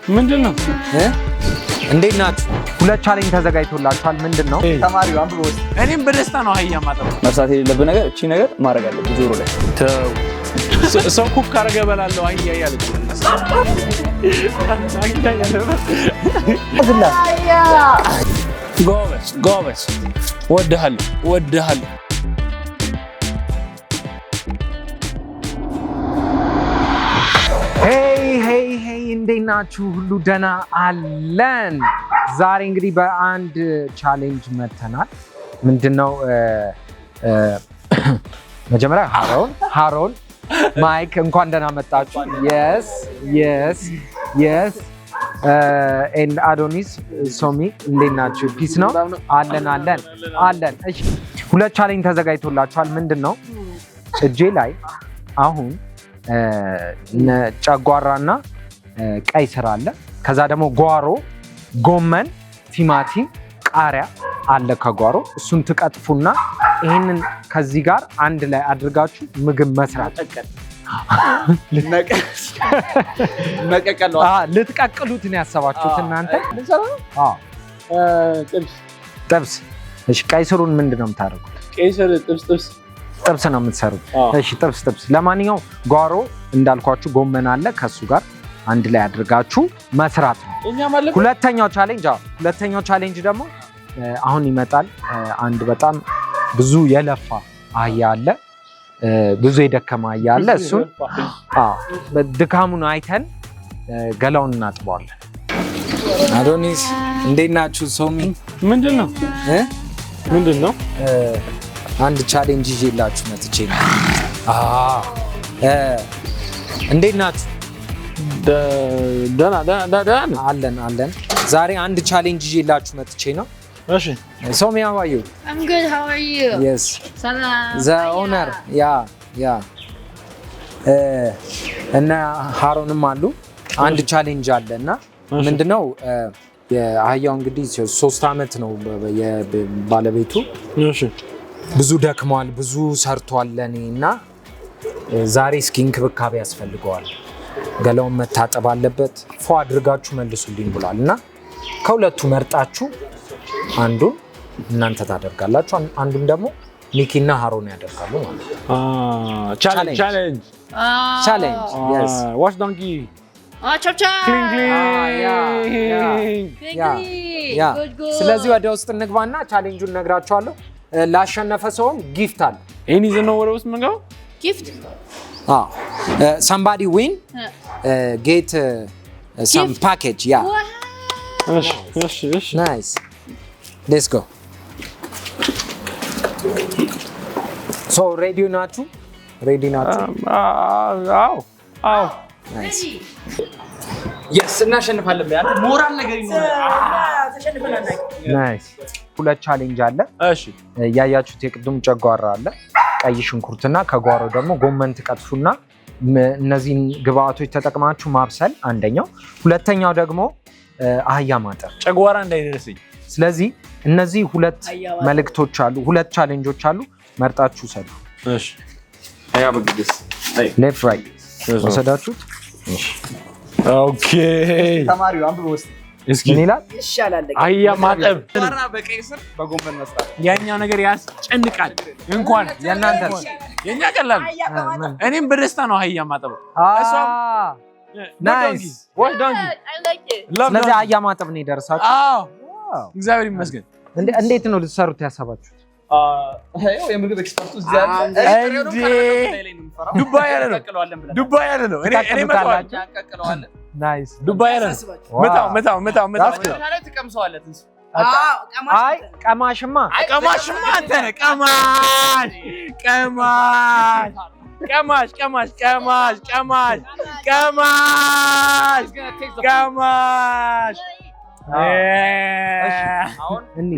ምንድነው እንዴት ናችሁ? ሁለት ቻሌንጅ ተዘጋጅቶላችኋል። ምንድነው? ተማሪው አንብቦ እኔም በደስታ ነው አህያ ማጠብ። መርሳት የሌለብህ ነገር እቺ ነገር ማድረግ አለብህ ጆሮ ላይ። ሰው ኩክ ካረገ በላለው አህያ ያለች ጎበዝ ወድሃለሁ ሄይ እንዴት ናችሁ? ሁሉ ደህና አለን። ዛሬ እንግዲህ በአንድ ቻሌንጅ መተናል። ምንድነው? መጀመሪያ ሃሮን ማይክ እንኳን ደህና መጣችሁ። የስ ኤንድ አዶኒስ ሶሚ እንዴት ናችሁ? ፒስ ነው አለን። እሺ ሁለት ቻሌንጅ ተዘጋጅቶላችኋል። ምንድነው? እጄ ላይ አሁን ጨጓራና ቀይ ስር አለ። ከዛ ደግሞ ጓሮ ጎመን፣ ቲማቲም፣ ቃሪያ አለ ከጓሮ። እሱን ትቀጥፉና ይሄንን ከዚህ ጋር አንድ ላይ አድርጋችሁ ምግብ መስራት። ልትቀቅሉት ነው ያሰባችሁት እናንተ? ጥብስ። እሺ ቀይ ስሩን ምንድነው የምታደርጉት? ቀይ ስር ጥብስ ነው የምትሰሩት? እሺ ጥብስ። ለማንኛውም ጓሮ እንዳልኳችሁ ጎመን አለ ከሱ ጋር አንድ ላይ አድርጋችሁ መስራት ነው። ሁለተኛው ቻሌንጅ ደግሞ አሁን ይመጣል። አንድ በጣም ብዙ የለፋ አህያ አለ፣ ብዙ የደከመ አህያ አለ። እሱን ድካሙን አይተን ገላውን እናጥበዋለን። አዶኒስ እንዴት ናችሁ? ሶሚ ምንድነው? አንድ ቻሌንጅ ይዤላችሁ መጥቼ ነው። እንዴት ናችሁ? ደህና አለን። ዛሬ አንድ ቻሌንጅ ይዤላችሁ መጥቼ ነው። እሺ ሶሚ how are you? I'm good. How are you? Yes. Salam. The owner. Yeah. እና ሃሮንም አሉ። አንድ ቻሌንጅ አለ እና ምንድነው? የአህያው እንግዲህ 3 አመት ነው ባለቤቱ። እሺ ብዙ ደክሟል፣ ብዙ ሰርቷል ለኔ እና ዛሬ እስኪ እንክብካቤ ያስፈልገዋል። ገላውን መታጠብ አለበት። ፎ አድርጋችሁ መልሱልኝ ብሏል እና ከሁለቱ መርጣችሁ አንዱን እናንተ ታደርጋላችሁ፣ አንዱን ደግሞ ኒኪና ሃሮን ያደርጋሉ ማለት ነው። ቻሌንጅ yes ዋሽ ዶንኪ Chop. Good. ስለዚህ ወደ ውስጥ እንግባና ቻሌንጁን ነግራችኋለሁ። ላሸነፈ ሰውም ጊፍት አለ። እኔ ዘነው ወደ ውስጥ መንጋው Gift? somebody win get some Gift? package. Wow. እሺ Nice. Let's go. So ready ናችሁ? አዎ Nice. yes እናሸንፋለን። ቢያንተ ሞራል ነገር ይኖራል። ተሸንፈናል። Nice. ሁለት ቻሌንጅ አለ። እሺ ያያችሁት የቅድሙ ጨጓራ አለ፣ ቀይ ሽንኩርትና ከጓሮ ደግሞ ጎመን ትቀጥፉና እነዚህን ግብአቶች ተጠቅማችሁ ማብሰል አንደኛው። ሁለተኛው ደግሞ አህያ ማጠብ፣ ጨጓራ እንዳይደርስኝ። ስለዚህ እነዚህ ሁለት መልእክቶች አሉ፣ ሁለት ቻሌንጆች አሉ። መርጣችሁ ሰዱ። እሺ አያ በግድስ ሌፍት ራይት ወሰዳችሁት። እሺ ኦኬ ተማሪው አንብቦ እስቲ ምን ይላል? ይሻላል። አህያ ማጠብ ጓራ በቀይ ስር በጎመን መስራት። ያኛው ነገር ያስጨንቃል። እንኳን የእናንተ የኛ ቀላል። እኔም በደስታ ነው አህያ ማጠብ። ናይስ ዋሽ ዶንኪ I like it. ስለዚህ አህያ ማጠብ ነው የደረሳችሁ። አዎ እግዚአብሔር ይመስገን። እንዴት ነው ልትሰሩት ያሰባችሁት? አዎ የምግብ ኤክስፐርቱ እዚህ አለ። ዱባይ ያለ ነው። እኔ መጣሁ። ናይስ ዱባይ ያለ ነው። መጣው ታዲያ ትቀምሰዋለህ። አይ ቀማሽማ አንተ ነህ። ቀማሽ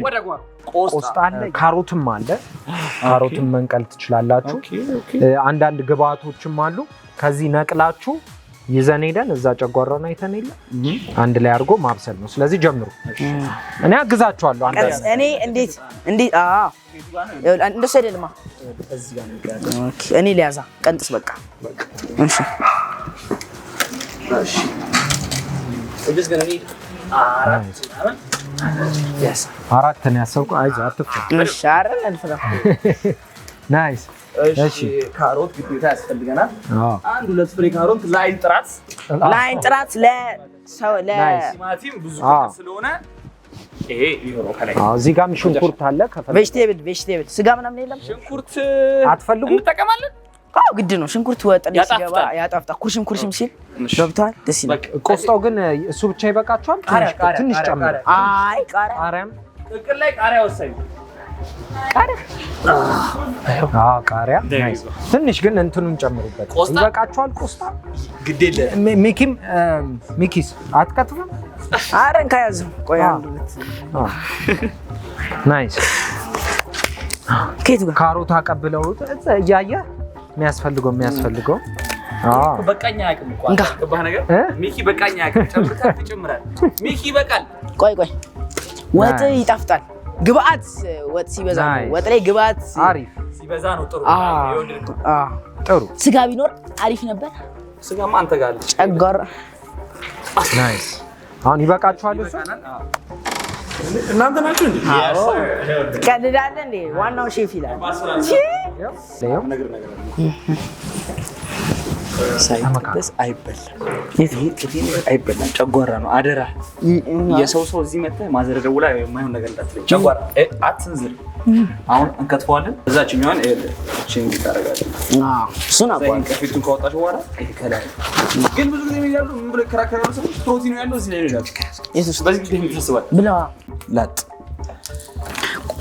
ወደ ጓሮ ቆስጣ አለ፣ ካሮትም አለ። ካሮትም መንቀል ትችላላችሁ። አንዳንድ ግብአቶችም አሉ። ከዚህ ነቅላችሁ ይዘን ሄደን እዛ ጨጓራውን አይተን የለ አንድ ላይ አድርጎ ማብሰል ነው። ስለዚህ ጀምሩ። እኔ አግዛችኋለሁ። እኔ እንዴት እንደሱ አይደለማ። እኔ ሊያዛ ቀንጥስ በቃ። እሺ we're just gonna need yes አራት ነው ያሰብኩ አይዞህ አትፍራ ሻር አልፈራ ናይስ እሺ ካሮት ግዴታ ያስፈልገናል አንድ ሁለት ፍሬ ካሮት ላይን ጥራት ለሰው ለቲማቲም ብዙ ስለሆነ ይሄ ይሆነው ከላይ እዚህ ጋር ሽንኩርት አለ ቬጅቴብል ስጋ ምናምን የለም ሽንኩርት አትፈልጉ እንጠቀማለን ግድ ነው ሽንኩርት ወጥ ላይ ሲገባ ያጣፍጣ ኩርሽም ሲል ገብቷል ደስ ይላል ቆስጣው ግን እሱ ብቻ ይበቃቸዋል ትንሽ ጨምር አይ ቃሪያም እቅል ላይ ቃሪያ ወሳኝ ቃሪያ ትንሽ ግን እንትኑን ጨምሩበት ይበቃቸዋል ቆስጣ ግዴለ ሚኪስ አትከትፍም አረን ካያዝ ቆይ አንድ ናይስ ከቱ ጋር ካሮት አቀብለው እያየ የሚያስፈልገው በቃኛ ያቅም እንኳን ገባህ ነገር ሚኪ በቃኛ ያቅም ጨምራል ሚኪ በቃል ቆይ ወጥ ይጣፍጣል ግብአት ወጥ ሲበዛ ነው ወጥ ላይ ግብአት አሪፍ ሲበዛ ነው ጥሩ ስጋ ቢኖር አሪፍ ነበር ስጋማ አንተ ጋር አለ ጨጓራ ናይስ አሁን ይበቃችኋል እሱ እናንተ ናችሁ እንዴ ቀልዳለ እንዴ ዋናው ሼፍ ይላል ነገር ሳይበስ አይበላም ጨጓራ ነው አደራ የሰው እዚህ መጥተህ ማዘር ደውላ የማይሆን ነገር እንዳትለኝ ጨጓራ አትንዝር አሁን እንከትፈዋለን እዛችኛዋን እቺን እንዲታረጋለን እሱን አቋም ከፊቱን ካወጣሽ በኋላ ከላይ ግን ብዙ ጊዜ የሚያሉ ምን ብለ ከራከራሉ ሰው ፕሮቲኑ ያለው እዚህ ላይ ነው ኢየሱስ በዚህ ጊዜ ተሰባል ብላ ላጥ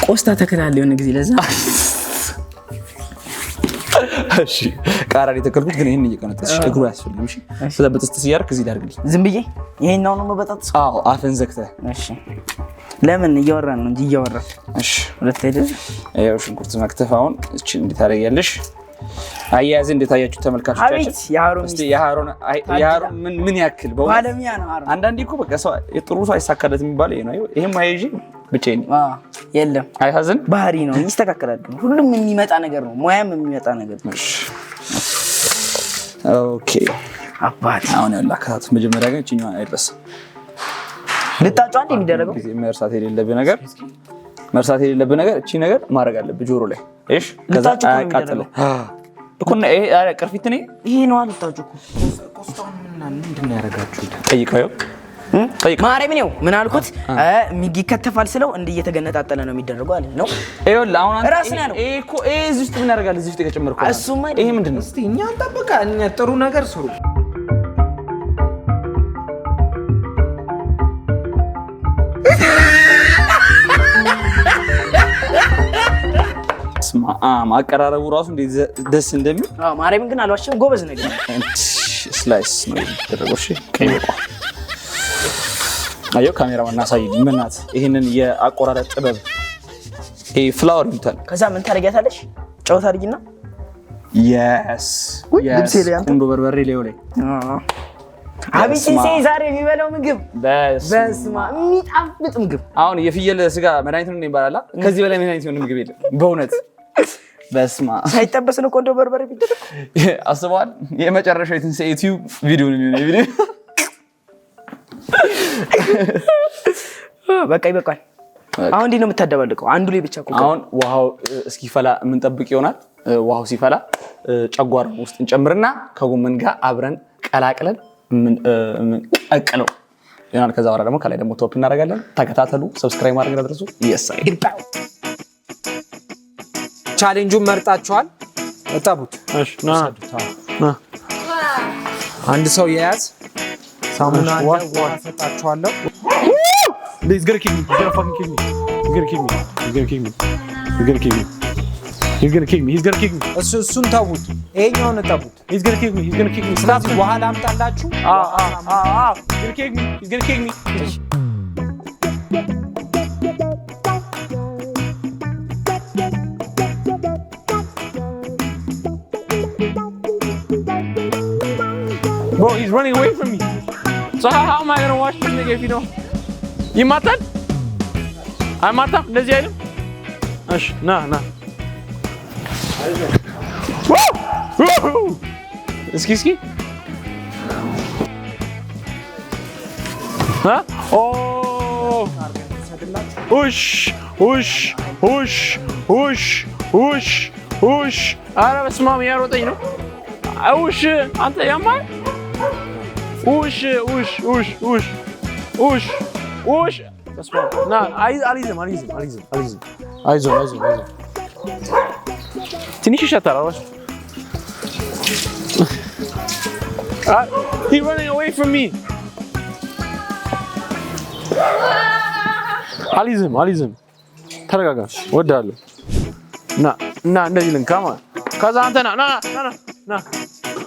ቆስታ ተከታለ የሆነ ጊዜ ለዛ እሺ ቃራሪ ተከልኩት ግን ይሄን እየቀነጠስሽ እግሩ ያስፈልግም እሺ ስለበጥስጥስ ያርክ እዚህ ዳርግልኝ ዝም ብዬ ይሄኛው ነው መበጣጥስ አዎ አፈን ዘግተህ እሺ ለምን እያወራን ነው እንጂ እያወራን እሺ ሁለት አይደል ያው ሽንኩርት መክተፋውን እቺ እንዴት አደረጋለሽ አያያዝ እንዴት አያችሁ ተመልካቾቻችን እስቲ የሃሮን ምን ያክል ባለሚያ ነው ሃሮን አንዳንዴ እኮ በቃ ሰው የጥሩ ሰው አይሳካለት የሚባለው ይሄ ነው ይሄም አይጂ ብቻዬን የለም አይሐዘን ባህሪ ነው ይስተካከላል ሁሉም የሚመጣ ነገር ነው ሙያም የሚመጣ ነገር ነው ኦኬ አባቴ አሁን ያላ ካት መጀመሪያ ግን እቺኛው አይደረስ ልታጫው አንዴ የሚደረገው መርሳት የሌለብህ ነገር እቺ ነገር ማድረግ አለብህ ጆሮ ላይ እሺ ከዛ አቃጥለ እኮ ነው ይሄ ቅርፊት ነው ይሄ ነው አልታጭኩ ቆስጣውን ምንድን ነው ያረጋችሁት ጠይቀው ማርያም ነው ምን አልኩት ሚጊ ከተፋል ስለው እንደ እየተገነጣጠለ ነው የሚደረገው አለ ነው ይኸውልህ አሁን ራስና ነው ይሄ እኮ እዚህ ውስጥ ምን ያደርጋል እዚህ ውስጥ የጨመርከው እሱማ ይሄ ምንድነው እስቲ እኛን ጠብቃ እኛ ጥሩ ነገር ስሩ አቀራረቡ ራሱ እንዴት ደስ እንደሚል ማርያምን ግን አልዋሽም ጎበዝ ነገር ስላይስ ነው የተደረገው እሺ ከይቆ አዮ ካሜራማን አሳይ ምናት ይሄንን የአቆራረጥ ጥበብ ይሄ ፍላወር ይምታል ከዛ ምን ታረጋታለሽ ጨው ታርጊና yes ቁንዶ በርበሬ ላይ አብይ ዛሬ የሚበላው ምግብ በስማ የሚጣፍጥ ምግብ አሁን የፍየል ስጋ መድኃኒት ነው ይባላል ከዚህ በላይ መድኃኒት ነው ምግብ የለም በእውነት በስማ ሳይጠበስ ነው ቆንጆ በርበሬ ቢደረግ አስበዋል የመጨረሻው የትንሳኤ ዩቲዩብ ቪዲዮ ነው የሚሆነው ቪዲዮ በቃ ይበቃል አሁን እንዴ ነው የምታደባልቀው አንዱ ላይ ብቻ እኮ አሁን ውሃው እስኪፈላ ምን ጠብቅ ይሆናል ውሃው ሲፈላ ጨጓራ ውስጥ እንጨምርና ከጎመን ጋር አብረን ቀላቅለን ምን ቀቀለው ይሆናል ከዛ በኋላ ደግሞ ከላይ ደግሞ ቶፕ እናደርጋለን ተከታተሉ ሰብስክራይብ ማድረግ አትርሱ ይሳይ ቻሌንጁን መርጣችኋል እጣቡት እሺ ና አንድ ሰው ያዝ ሳሙና ዋሰጣችኋለሁ He's gonna kill me. He's gonna fucking kill me. He's gonna kill me. He's gonna kill me. He's gonna kill me. He's gonna kill me. He's gonna kill me. እሱን ተውት ይሄኛውን ተውት He's gonna kill me. He's gonna kill me. ስለዚህ በኋላ አምጣላችሁ He's gonna kill me. He's gonna kill me. Bro, he's running away from me. So how am I gonna watch this nigga if you don't? ይማታል አይማታም እንደዚህ አይደል እሺ ና እስኪ ኧረ በስመ አብ እያሮጠኝ ነው። አንተ ያማል። አልይዝም። አይዞህ ትንሽ ይሸታል። He's running away from me. አልይዝም። ተረጋጋ። እወድሃለሁ። ና እንደዚህ ልንካ ማለት ከዛ አንተ ና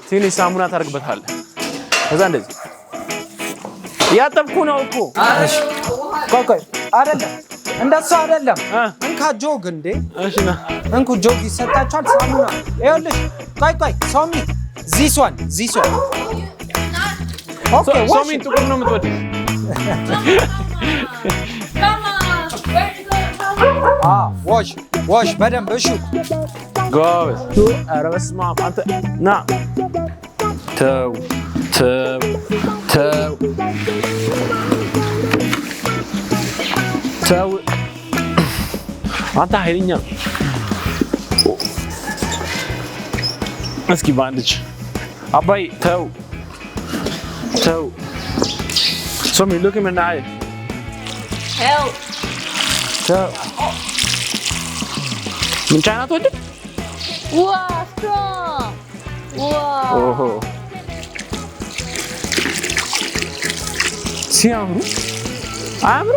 ትንሽ ሳሙና ታደርግበታለህ። ከዛ እንደዚህ እያጠብኩ ነው እኮ። ቆይ አይደለም፣ እንደሱ አይደለም። እንካ ጆግ እንዴ! እሺ ና እንኩ ጆግ ይሰጣችኋል። ሳሙና ይኸውልሽ። ቆይ ሶሚ ዚስ ዋን ኦኬ። ሶሚ ጥቁር ነው የምትወደው? ዋሽ በደንብ እሺ። ጎበዝ። ኧረ በስመ አብ አንተ ና ተው አንተ ኃይለኛ። እስኪ በአንድች አባይ ተው ሶሚ look him in the eye. Help. ምን ቻይና ትወድ? Wow, strong. Wow. ኦሆ ሲያምሩ አያምሩ?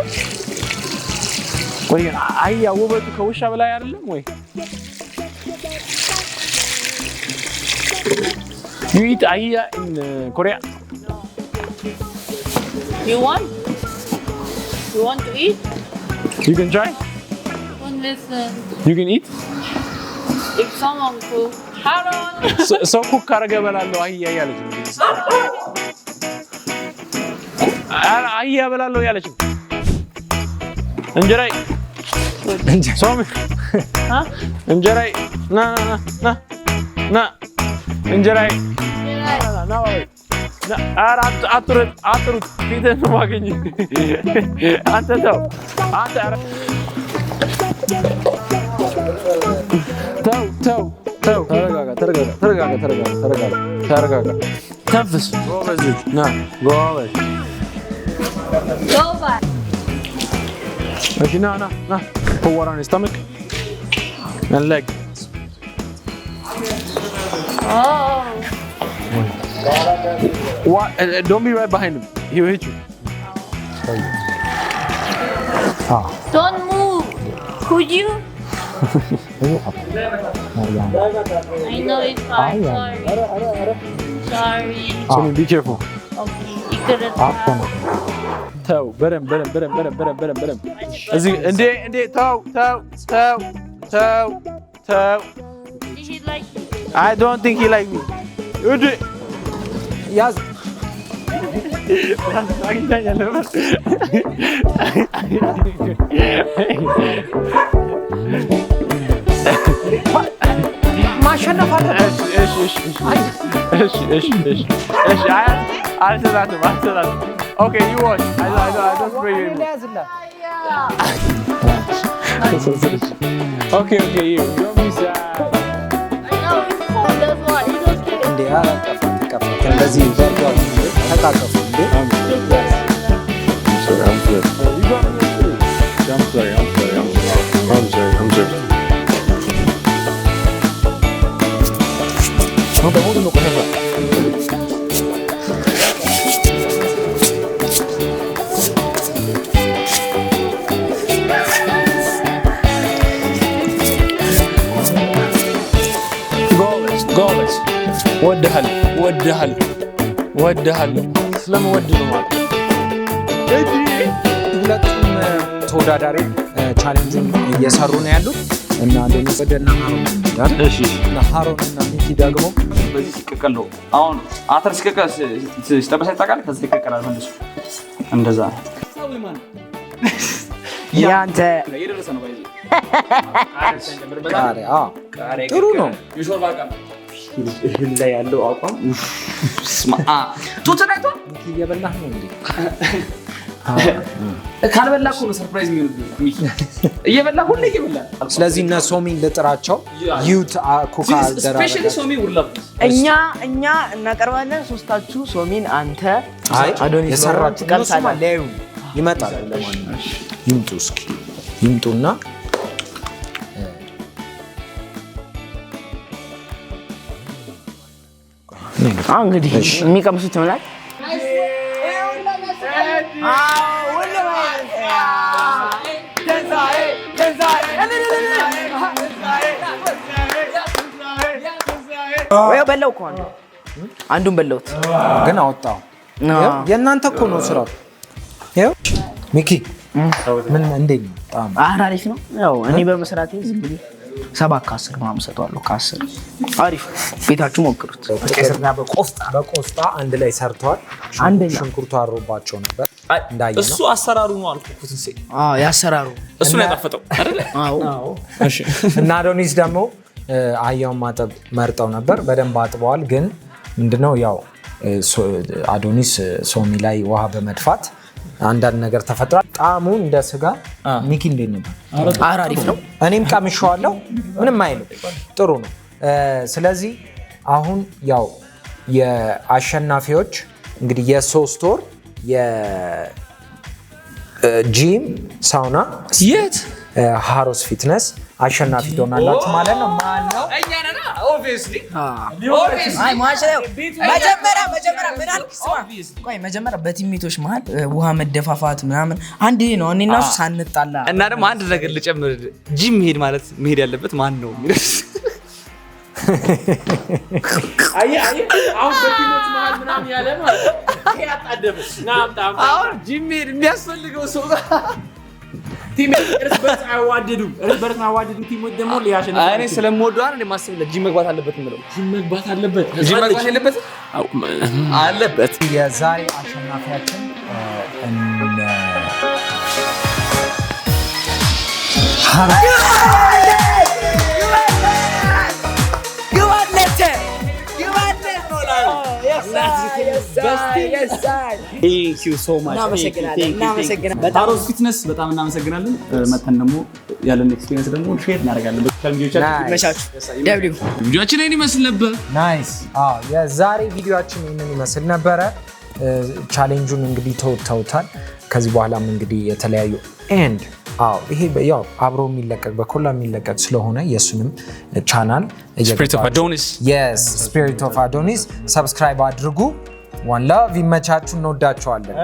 ቆይ ግን አህያ ውበቱ ከውሻ በላይ አይደለም ወይ? You eat አህያ in Korea? You want to eat? You can try? Don't listen. You can eat? If someone cook, Haron. ሰው ኩክ ካረገ በላለሁ አህያ እያለች ነው። አህያ በላለሁ እያለች ነው። እንጀራይ ሶሚ እንጀራይ ና እንጀራይ ና አጥሩት ፊትህን ነው የማገኝህ። አንተ ተው ተረጋጋ። ተንፍስ። ጎበዝ ና ጎበዝ። Go back. እሺ ና put water on his stomach and leg. Oh. What? Don't be right behind him. He will hit you. Don't move. Could you? I know it's hard. Sorry. So be careful. Okay. You couldn't. ተው በደንብ እዚህ እንዴ ተው Did he like you? I don't think he like me. እንዴ ያዝ ማሸነፍ አለበት። እሺ አልሰራትም። Okay, you watch. I don't spray you anymore. Okay, you. Don't be sad. I know it's cold. That's why. It's okay. እንዴ አላቀፋት እንደዚህ ዘርጋው ተቃቀፉ እንዴ I'm sorry. You got me too. I'm sorry. No te mudo no coges. ጎበዝ ወድሃለሁ ስለምወድ ነው ማለት ነው። ሁለቱም ተወዳዳሪ ቻሌንጁን እየሰሩ ነው ያሉት እና ለነሰደና ሃሮን እና ሚኪ ደግሞ በዚህ ሲቀቀል ነው። አሁን አተር ሲቀቀል ሲጠበስ አይታወቃል። ከዛ ይቀቀላል መልሶ እንደዛ ያንተ የደረሰ ነው ባይዘ ጥሩ ነው። የሾርባ ዕቃ እህል ላይ ያለው አቋም ስማ ቱት ናይቶ ሚኪ እየበላህ ነው እንዴ? ካልበላ እኮ ነው ሰርፕራይዝ የሚሆንብህ። እየበላ ሁሌ እየበላ። ስለዚህ እነ ሶሚን ልጥራቸው። ዩት ኩካ ስፔሻሊ ሶሚ ውላ እኛ እናቀርባለን። ሶስታችሁ ሶሚን፣ አንተ፣ አዶኒስ የሰራችሁ ቀምሳላ ሊያዩ ይመጣል። ይምጡ እስኪ ይምጡና እንግዲህ የሚቀምሱት ይሆናል። በላው እኮ አንዱን በላውት ግን አወጣው። የእናንተ እኮ ነው ስራው። ይኸው ሚኪ ምን እንዴት ነው? አሪፍ ነው። ያው እኔ በመስራቴ ዝም ብዬ 7 ከ10 ምናምን ሰጠዋለሁ። ከ10 አሪፍ። ቤታችሁ ሞክሩት። በቆስጣ አንድ ላይ ሰርተዋል። ሽንኩርቱ አሮባቸው ነበር እንዳየነው። እሱ አሰራሩ ነው አልኩት። ያሰራሩ እሱ ነው ያጣፈጠው አይደል? አዎ። እሺ። እና አዶኒስ ደግሞ አህያውን ማጠብ መርጠው ነበር። በደንብ አጥበዋል። ግን ምንድነው ያው አዶኒስ ሶሚ ላይ ውሃ በመድፋት አንዳንድ ነገር ተፈጥሯል። ጣዕሙ እንደ ስጋ ሚኪ እንዴት ነበር? አሪፍ ነው። እኔም ቀምሼዋለሁ። ምንም አይልም፣ ጥሩ ነው። ስለዚህ አሁን ያው የአሸናፊዎች እንግዲህ የ3 ወር የጂም ሳውና የት ሃሮስ ፊትነስ አሸናፊ ትሆናላችሁ ማለት ነው። ማን ነው? እኛ ነና ኦብቪየስሊ መጀመሪያ በቲሜቶች መሀል ውሃ መደፋፋት ምናምን አንድ ነው። እኔና እሱ ሳንጣላ እና ደግሞ አንድ ነገር ልጨምር። ጂም መሄድ ማለት መሄድ ያለበት ማን ነው? አሁን በቲሞች መሀል ምናምን ያለ ማለት ያጣደበስ አሁን ጂም መሄድ የሚያስፈልገው ሰው ቲም እርስ በርስ አይዋደዱ ቲሞች ደግሞ ሊያሸንፉ። እኔ ስለምወደው አይደል ማስበለ ጂም መግባት አለበት ምለው። ጂም መግባት አለበት አለበት። የዛሬ አሸናፊያችን ሃሮስ ፊትነስ በጣም እናመሰግናለን። መተን ደግሞ ያለን ኤክስፒሪየንስ ደግሞ ሼር እናደርጋለን። ቪዲዮአችን ይሄን ይመስል ነበር። ናይስ። የዛሬ ቪዲዮአችን ይሄንን ይመስል ነበረ። ቻሌንጁን እንግዲህ ተውታል። ከዚህ በኋላም እንግዲህ የተለያዩ ይሄ ያው አብሮ የሚለቀቅ በኮላ የሚለቀቅ ስለሆነ የሱንም ቻናል ስፒሪት ኦፍ አዶኒስ ሰብስክራይብ አድርጉ። ዋን ላቭ። ይመቻችሁ። እንወዳችኋለን።